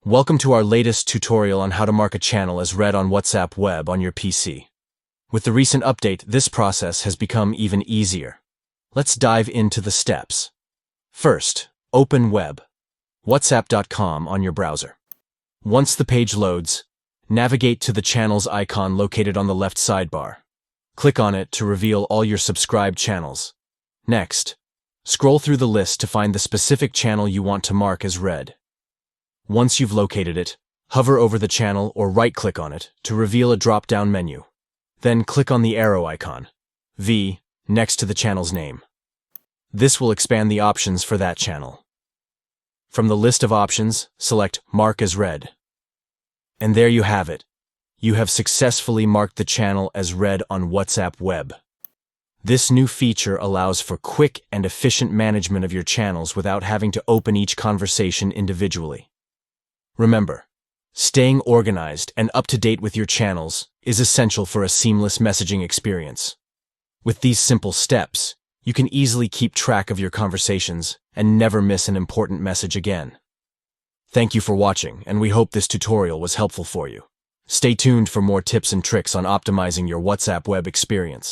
Welcome to our latest tutorial on how to mark a channel as read on WhatsApp Web on your PC. With the recent update, this process has become even easier. Let's dive into the steps. First, open Web, whatsapp.com on your browser. Once the page loads, navigate to the channels icon located on the left sidebar. Click on it to reveal all your subscribed channels. Next, scroll through the list to find the specific channel you want to mark as read. Once you've located it, hover over the channel or right-click on it to reveal a drop-down menu. Then click on the arrow icon, V, next to the channel's name. This will expand the options for that channel. From the list of options, select Mark as Read. And there you have it. You have successfully marked the channel as read on WhatsApp Web. This new feature allows for quick and efficient management of your channels without having to open each conversation individually. Remember, staying organized and up-to-date with your channels is essential for a seamless messaging experience. With these simple steps, you can easily keep track of your conversations and never miss an important message again. Thank you for watching, and we hope this tutorial was helpful for you. Stay tuned for more tips and tricks on optimizing your WhatsApp Web experience.